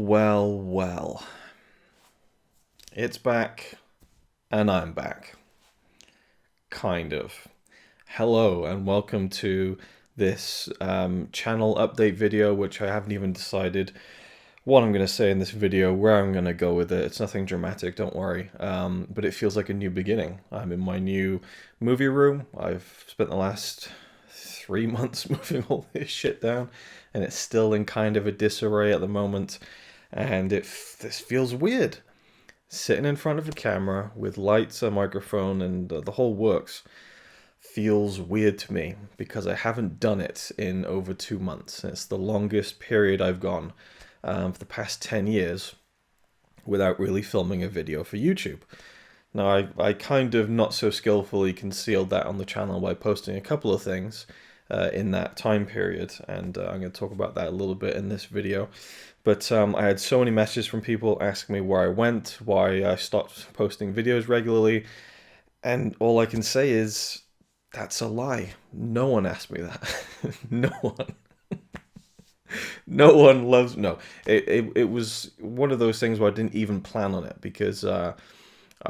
Well. It's back, and I'm back. Kind of. Hello, and welcome to this channel update video, which I haven't even decided what I'm going to say in this video, where I'm going to go with it. It's nothing dramatic, don't worry. But it feels like a new beginning. I'm in my new movie room. I've spent the last 3 months moving all this shit down, and it's still in kind of a disarray at the moment. And this feels weird. Sitting in front of a camera with lights, a microphone, and the whole works feels weird to me because I haven't done it in over 2 months. It's the longest period I've gone for the past 10 years without really filming a video for YouTube. Now, I kind of not so skillfully concealed that on the channel by posting a couple of things in that time period, and I'm going to talk about that a little bit in this video. But I had so many messages from people asking me where I went, why I stopped posting videos regularly, and all I can say is, that's a lie. No one asked me that. No one. No one loves... No, it was one of those things where I didn't even plan on it, because I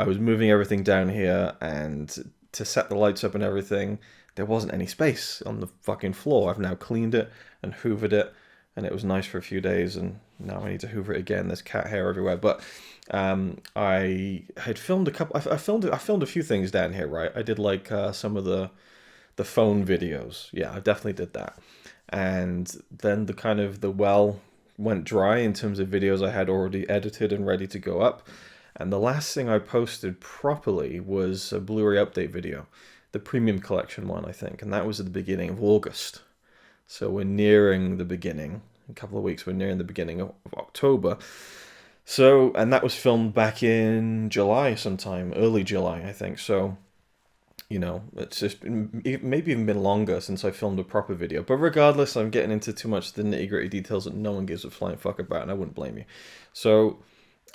was moving everything down here, and to set the lights up and everything, there wasn't any space on the fucking floor. I've now cleaned it and hoovered it, and it was nice for a few days, and now I need to hoover it again. There's cat hair everywhere. But I had filmed a couple... I filmed a few things down here, right? I did like some of the phone videos. Yeah, I definitely did that. And then the well went dry in terms of videos I had already edited and ready to go up. And the last thing I posted properly was a Blu-ray update video, the premium collection one, I think, and that was at the beginning of August. So we're nearing the beginning. In a couple of weeks, we're nearing the beginning of October. So, and that was filmed back in July sometime, early July, I think. So, you know, it's just maybe even been longer since I filmed a proper video. But regardless, I'm getting into too much the nitty-gritty details that no one gives a flying fuck about, and I wouldn't blame you. So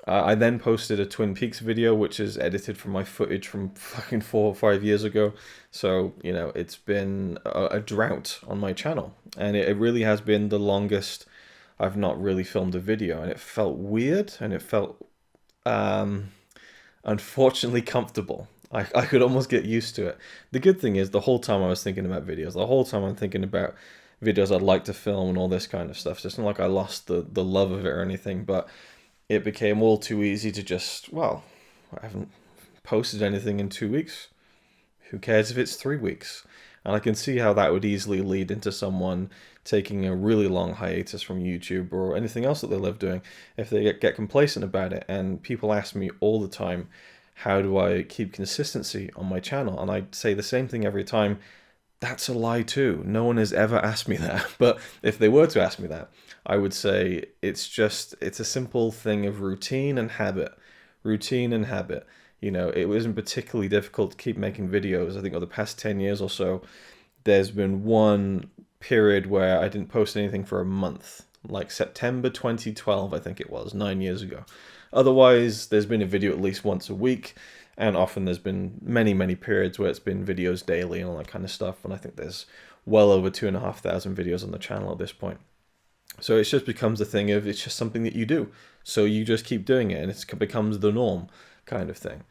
I then posted a Twin Peaks video, which is edited from my footage from fucking 4 or 5 years ago. So, you know, it's been a drought on my channel. And it really has been the longest I've not really filmed a video. And it felt weird, and it felt unfortunately comfortable. I could almost get used to it. The good thing is, the whole time I was thinking about videos, the whole time I'm thinking about videos I'd like to film and all this kind of stuff. So it's not like I lost the love of it or anything, but it became all too easy to just, well, I haven't posted anything in 2 weeks. Who cares if it's 3 weeks? And I can see how that would easily lead into someone taking a really long hiatus from YouTube or anything else that they love doing if they get complacent about it. And people ask me all the time, how do I keep consistency on my channel? And I say the same thing every time. That's a lie too. No one has ever asked me that. But if they were to ask me that, I would say it's a simple thing of routine and habit. Routine and habit. You know, it wasn't particularly difficult to keep making videos. I think over the past 10 years or so, there's been one period where I didn't post anything for a month. Like September 2012, I think it was, 9 years ago. Otherwise, there's been a video at least once a week. And often there's been many, many periods where it's been videos daily and all that kind of stuff. And I think there's well over 2,500 videos on the channel at this point. So it just becomes a thing of, it's just something that you do. So you just keep doing it, and it becomes the norm kind of thing.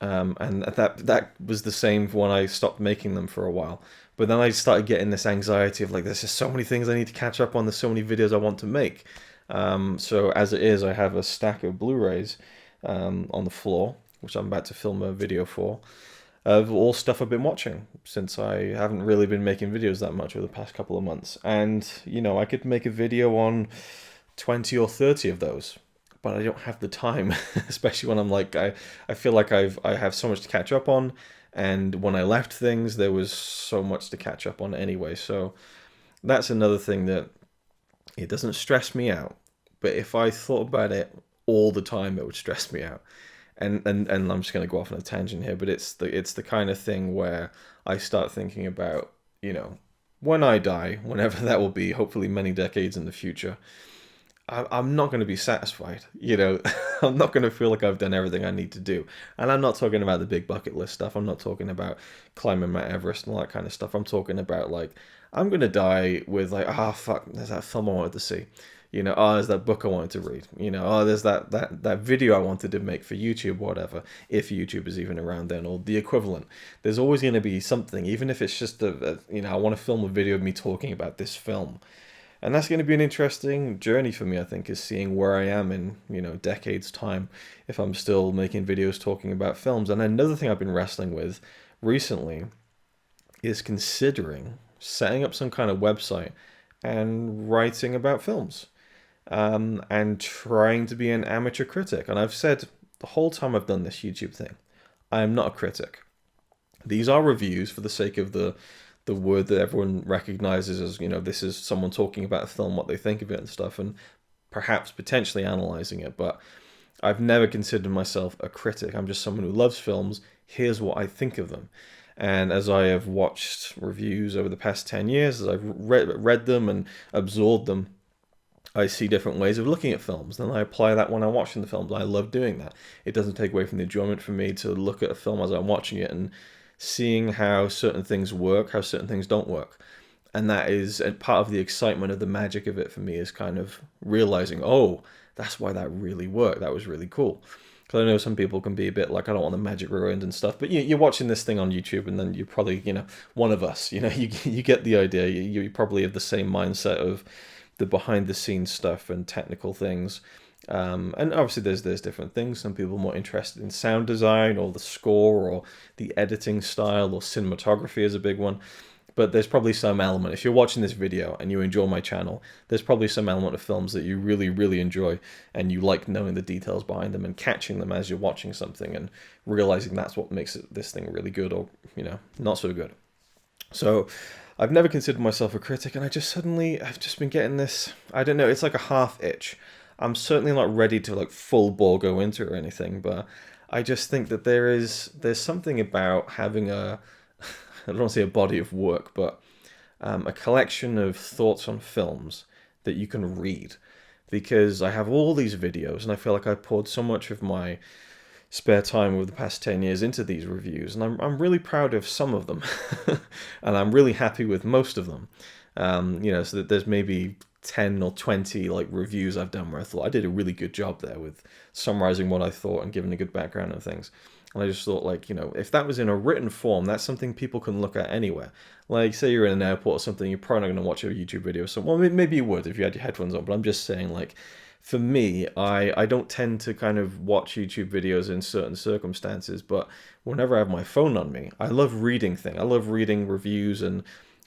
And that was the same when I stopped making them for a while. But then I started getting this anxiety of like, there's just so many things I need to catch up on. There's so many videos I want to make. So as it is, I have a stack of Blu-rays on the floor, which I'm about to film a video for, of all stuff I've been watching, since I haven't really been making videos that much over the past couple of months. And, you know, I could make a video on 20 or 30 of those, but I don't have the time, especially when I'm like, I feel like I have so much to catch up on, and when I left things, there was so much to catch up on anyway. So that's another thing that it doesn't stress me out, but if I thought about it all the time, it would stress me out. And I'm just going to go off on a tangent here, but it's the kind of thing where I start thinking about, you know, when I die, whenever that will be, hopefully many decades in the future, I'm not going to be satisfied. You know, I'm not going to feel like I've done everything I need to do. And I'm not talking about the big bucket list stuff. I'm not talking about climbing Mount Everest and all that kind of stuff. I'm talking about, like, I'm going to die with, like, fuck, there's that film I wanted to see. You know, oh, there's that book I wanted to read. You know, oh, there's that video I wanted to make for YouTube or whatever, if YouTube is even around then, or the equivalent. There's always going to be something, even if it's just you know, I want to film a video of me talking about this film. And that's going to be an interesting journey for me, I think, is seeing where I am in, you know, decades time, if I'm still making videos talking about films. And another thing I've been wrestling with recently is considering setting up some kind of website and writing about films, and trying to be an amateur critic. And I've said the whole time I've done this YouTube thing, I am not a critic. These are reviews for the sake of the word that everyone recognizes as, you know, this is someone talking about a film, what they think of it and stuff, and perhaps potentially analyzing it. But I've never considered myself a critic. I'm just someone who loves films. Here's what I think of them. And as I have watched reviews over the past 10 years, as I've read them and absorbed them, I see different ways of looking at films, and I apply that when I'm watching the films. I love doing that. It doesn't take away from the enjoyment for me to look at a film as I'm watching it and seeing how certain things work, how certain things don't work. And that is part of the excitement of the magic of it for me, is kind of realizing, oh, that's why that really worked. That was really cool. Because I know some people can be a bit like, I don't want the magic ruined and stuff. But you're watching this thing on YouTube, and then you're probably, you know, one of us. You know, you get the idea. You probably have the same mindset of the behind the scenes stuff and technical things. And obviously there's different things. Some people are more interested in sound design or the score or the editing style, or cinematography is a big one. But there's probably some element, if you're watching this video and you enjoy my channel, there's probably some element of films that you really, really enjoy, and you like knowing the details behind them and catching them as you're watching something and realizing that's what makes this thing really good, or, you know, not so good. So I've never considered myself a critic, and I've just been getting this, I don't know, it's like a half itch. I'm certainly not ready to like full bore go into it or anything, but I just think that there's something about having I don't want to say a body of work, but a collection of thoughts on films that you can read. Because I have all these videos, and I feel like I poured so much of my spare time over the past 10 years into these reviews, and I'm really proud of some of them, and I'm really happy with most of them. You know, so that there's maybe 10 or 20 like reviews I've done where I thought I did a really good job there with summarizing what I thought and giving a good background and things. And I just thought, like, you know, if that was in a written form, that's something people can look at anywhere. Like, say you're in an airport or something, you're probably not going to watch a YouTube video. So, well, maybe you would if you had your headphones on. But I'm just saying, like, for me, I don't tend to kind of watch YouTube videos in certain circumstances. But whenever I have my phone on me, I love reading things. I love reading reviews and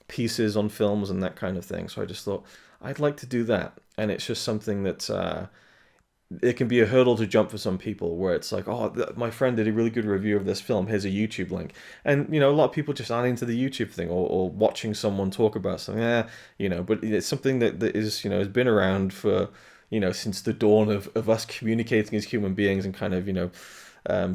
pieces on films and that kind of thing. So I just thought I'd like to do that. And it's just something that it can be a hurdle to jump for some people, where it's like, oh, my friend did a really good review of this film, here's a YouTube link. And, you know, a lot of people just aren't into the YouTube thing, or watching someone talk about something, you know, but it's something that is, you know, has been around for, you know, since the dawn of us communicating as human beings, and kind of, you know,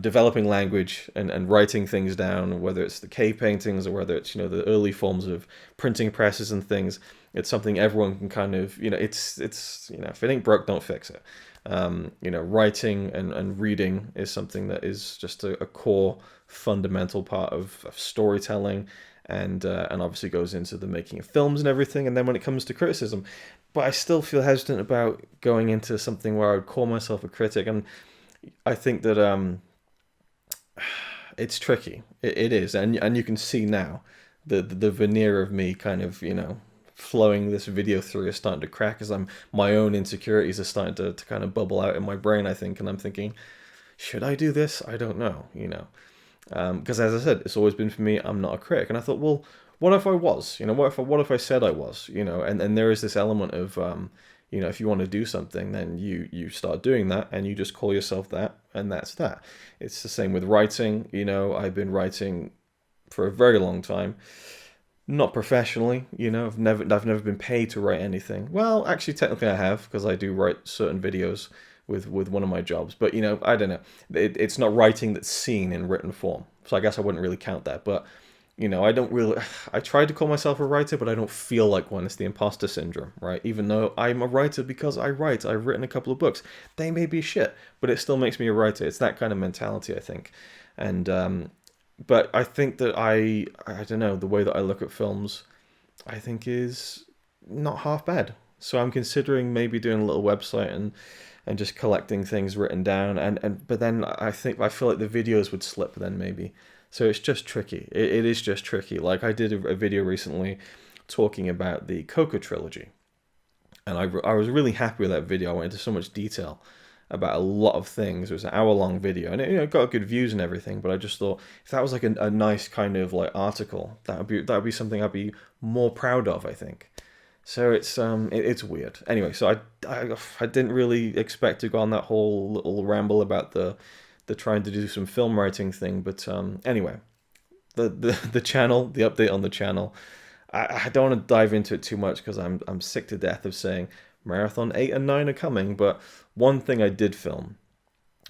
developing language and writing things down, whether it's the cave paintings or whether it's, you know, the early forms of printing presses and things. It's something everyone can kind of, you know, it's you know, if it ain't broke, don't fix it. You know, writing and reading is something that is just a core fundamental part of storytelling, and obviously goes into the making of films and everything. And then when it comes to criticism, but I still feel hesitant about going into something where I would call myself a critic. And I think that it's tricky. It is, and you can see now the veneer of me kind of, you know, flowing this video through is starting to crack, as my own insecurities are starting to kind of bubble out in my brain, I think. And I'm thinking, should I do this? I don't know, you know, because as I said, it's always been for me, I'm not a critic. And I thought, well, what if I was, you know, what if I said I was, you know, and there is this element of, you know, if you want to do something, then you start doing that, and you just call yourself that, and that's that. It's the same with writing. You know, I've been writing for a very long time. Not professionally, you know, I've never been paid to write anything. Well, actually, technically I have, because I do write certain videos with one of my jobs. But, you know, I don't know. It's not writing that's seen in written form. So I guess I wouldn't really count that. But, you know, I tried to call myself a writer, but I don't feel like one. It's the imposter syndrome, right? Even though I'm a writer because I write. I've written a couple of books. They may be shit, but it still makes me a writer. It's that kind of mentality, I think. And, but I think that I don't know, the way that I look at films, I think is not half bad. So I'm considering maybe doing a little website and just collecting things written down. But then I feel like the videos would slip then maybe. So it's just tricky. It is just tricky. Like I did a video recently talking about the Coco trilogy. And I was really happy with that video. I went into so much detail about a lot of things. It was an hour-long video, and it got good views and everything. But I just thought if that was like a nice kind of like article, that would be something I'd be more proud of, I think. So it's weird. Anyway, so I didn't really expect to go on that whole little ramble about the trying to do some film writing thing. But anyway, the channel, the update on the channel. I don't want to dive into it too much because I'm sick to death of saying Marathon 8 and 9 are coming. But one thing I did film,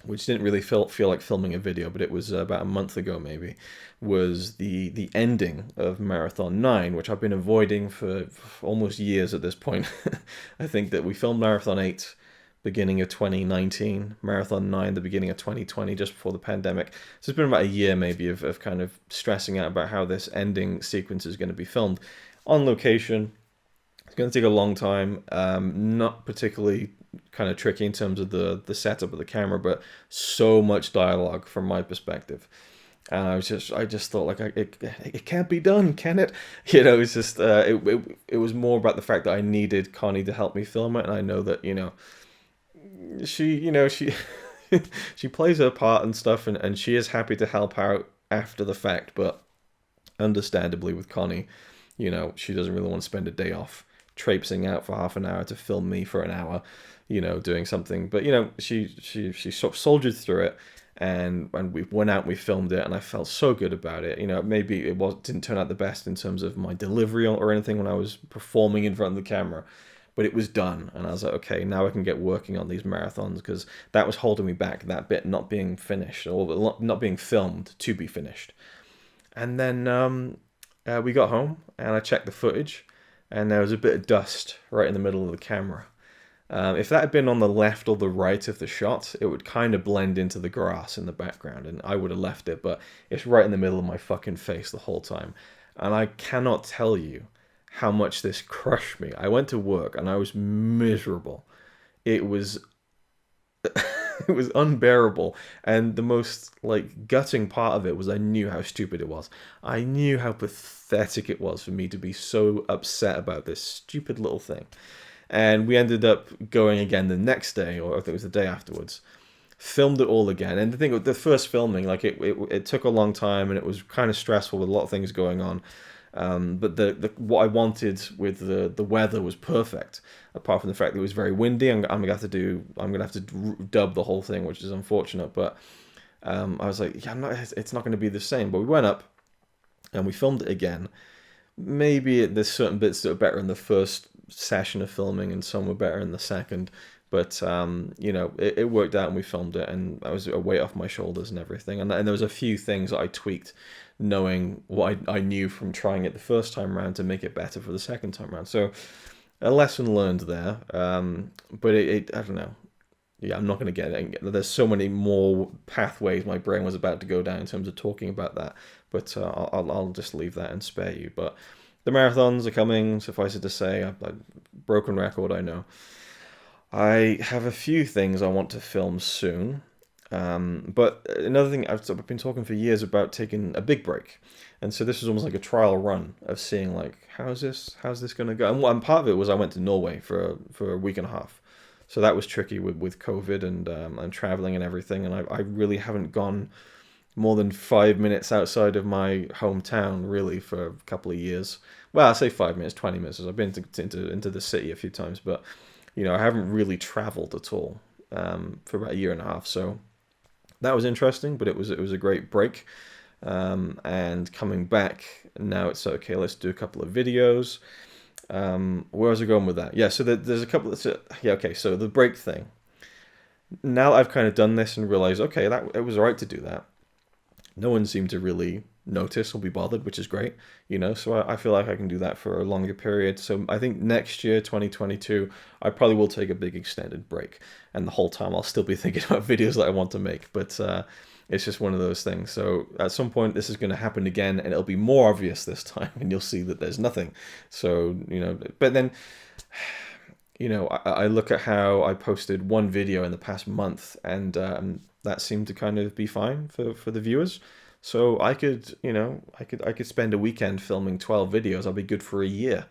which didn't really feel like filming a video, but it was about a month ago maybe, was the ending of Marathon 9, which I've been avoiding for almost years at this point. I think that we filmed Marathon 8 beginning of 2019, Marathon 9 the beginning of 2020, just before the pandemic. So it's been about a year maybe of kind of stressing out about how this ending sequence is going to be filmed on location. It's going to take a long time, not particularly kind of tricky in terms of the setup of the camera, but so much dialogue from my perspective. And I just thought like it can't be done, can it? It's just it was more about the fact that I needed Connie to help me film it, and I know that she she plays her part and stuff, and she is happy to help out after the fact, but understandably with Connie, she doesn't really want to spend a day off traipsing out for half an hour to film me for an hour, doing something. But she sort of soldiered through it, and we went out and we filmed it, and I felt so good about it. Maybe didn't turn out the best in terms of my delivery or anything when I was performing in front of the camera, but it was done, and I was like, okay, now I can get working on these marathons, because that was holding me back, that bit not being finished, or not being filmed to be finished. And then we got home, and I checked the footage, and there was a bit of dust right in the middle of the camera. If that had been on the left or the right of the shot, it would kind of blend into the grass in the background, and I would have left it, but it's right in the middle of my fucking face the whole time. And I cannot tell you how much this crushed me. I went to work and I was miserable. It was it was unbearable, and the most like gutting part of it was I knew how stupid it was. I knew how pathetic it was for me to be so upset about this stupid little thing. And we ended up going again the next day, or I think it was the day afterwards, filmed it all again. And the thing with the first filming, like it took a long time, and it was kind of stressful with a lot of things going on. But the what I wanted with the weather was perfect. Apart from the fact that it was very windy, I'm gonna have to dub the whole thing, which is unfortunate. But I was like, yeah, it's not going to be the same. But we went up and we filmed it again. Maybe there's certain bits that are better in the first session of filming, and some were better in the second. But it worked out, and we filmed it, and I was a weight off my shoulders and everything. And there was a few things that I tweaked, knowing what I knew from trying it the first time around, to make it better for the second time around. So a lesson learned there. But I don't know. Yeah, I'm not going to get it. There's so many more pathways my brain was about to go down in terms of talking about that. But I'll just leave that and spare you. But the marathons are coming, suffice it to say. I broken record, I know. I have a few things I want to film soon. But another thing, I've been talking for years about taking a big break. And so this was almost like a trial run of seeing like, how's this going to go? And part of it was I went to Norway for a week and a half. So that was tricky with COVID and traveling and everything. And I really haven't gone more than 5 minutes outside of my hometown really for a couple of years. Well, I say 5 minutes, 20 minutes. I've been into the city a few times, but I haven't really traveled at all for about a year and a half. So that was interesting, but it was a great break. And coming back now, it's okay. Let's do a couple of videos. Where was I going with that? Yeah, so there's a couple. Okay. So the break thing. Now that I've kind of done this and realized, okay, that it was alright to do that. No one seemed to really notice or be bothered, which is great, so I feel like I can do that for a longer period. So I think next year, 2022, I probably will take a big extended break, and the whole time I'll still be thinking about videos that I want to make, but it's just one of those things. So at some point this is going to happen again, and it'll be more obvious this time, and you'll see that there's nothing. So but then you know, I look at how I posted one video in the past month, and that seemed to kind of be fine for the viewers. So I could, you know, I could spend a weekend filming 12 videos. I'll be good for a year,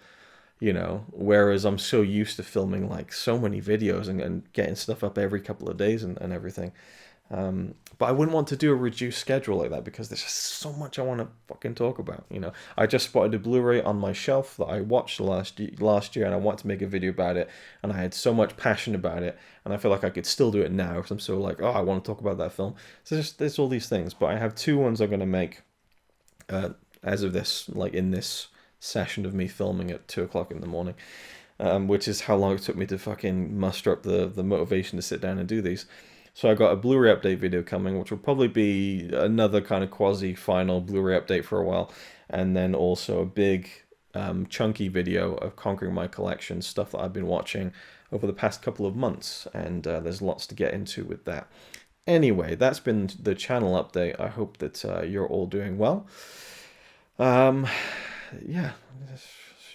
you know. Whereas I'm so used to filming like so many videos and getting stuff up every couple of days and everything. But I wouldn't want to do a reduced schedule like that because there's just so much I want to fucking talk about. You know, I just spotted a Blu-ray on my shelf that I watched last year, and I want to make a video about it. And I had so much passion about it, and I feel like I could still do it now because I'm so like, oh, I want to talk about that film. So there's all these things, but I have two ones I'm gonna make as of this, like in this session of me filming at 2 o'clock in the morning, which is how long it took me to fucking muster up the motivation to sit down and do these. So I got a Blu-ray update video coming, which will probably be another kind of quasi-final Blu-ray update for a while, and then also a big chunky video of conquering my collection, stuff that I've been watching over the past couple of months, and there's lots to get into with that. Anyway, that's been the channel update. I hope that you're all doing well. Yeah, just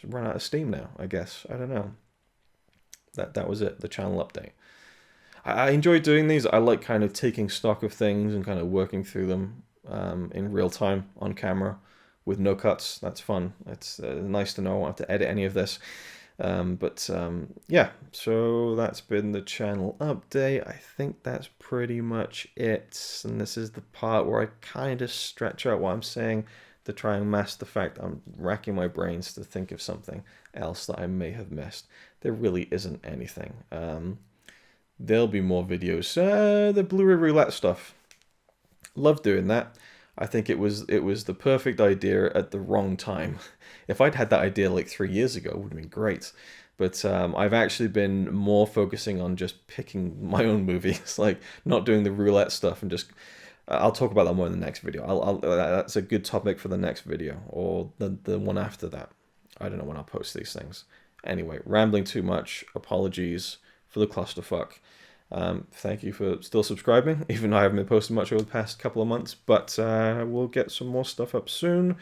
run out of steam now, I guess. I don't know. That was it, the channel update. I enjoy doing these. I like kind of taking stock of things and kind of working through them in real time on camera with no cuts. That's fun. It's nice to know I won't have to edit any of this. Yeah, so that's been the channel update. I think that's pretty much it. And this is the part where I kind of stretch out what I'm saying to try and mask the fact I'm racking my brains to think of something else that I may have missed. There really isn't anything. There'll be more videos. The Blu-ray roulette stuff. Love doing that. I think it was the perfect idea at the wrong time. If I'd had that idea like 3 years ago, it would have been great. But I've actually been more focusing on just picking my own movies, like not doing the roulette stuff, and just I'll talk about that more in the next video. That's a good topic for the next video or the one after that. I don't know when I'll post these things. Anyway, rambling too much. Apologies for the clusterfuck. Thank you for still subscribing, even though I haven't been posting much over the past couple of months, but we'll get some more stuff up soon.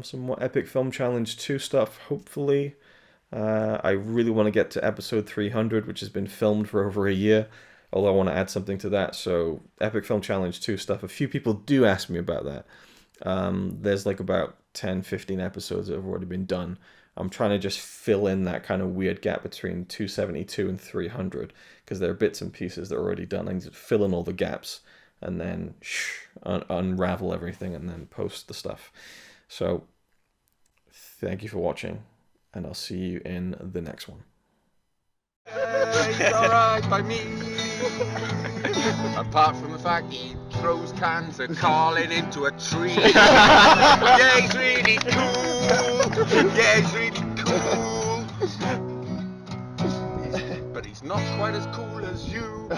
Some more Epic Film Challenge 2 stuff, hopefully. I really want to get to episode 300, which has been filmed for over a year, although I want to add something to that. So Epic Film Challenge 2 stuff, a few people do ask me about that. There's like about 10, 15 episodes that have already been done. I'm trying to just fill in that kind of weird gap between 272 and 300 because there are bits and pieces that are already done. I need to fill in all the gaps and then unravel everything and then post the stuff. So thank you for watching, and I'll see you in the next one. It's alright by me. Apart from the fact he throws cans of Carlin into a tree. Yeah, he's really cool. Yeah, he's really cool. But he's not quite as cool as you.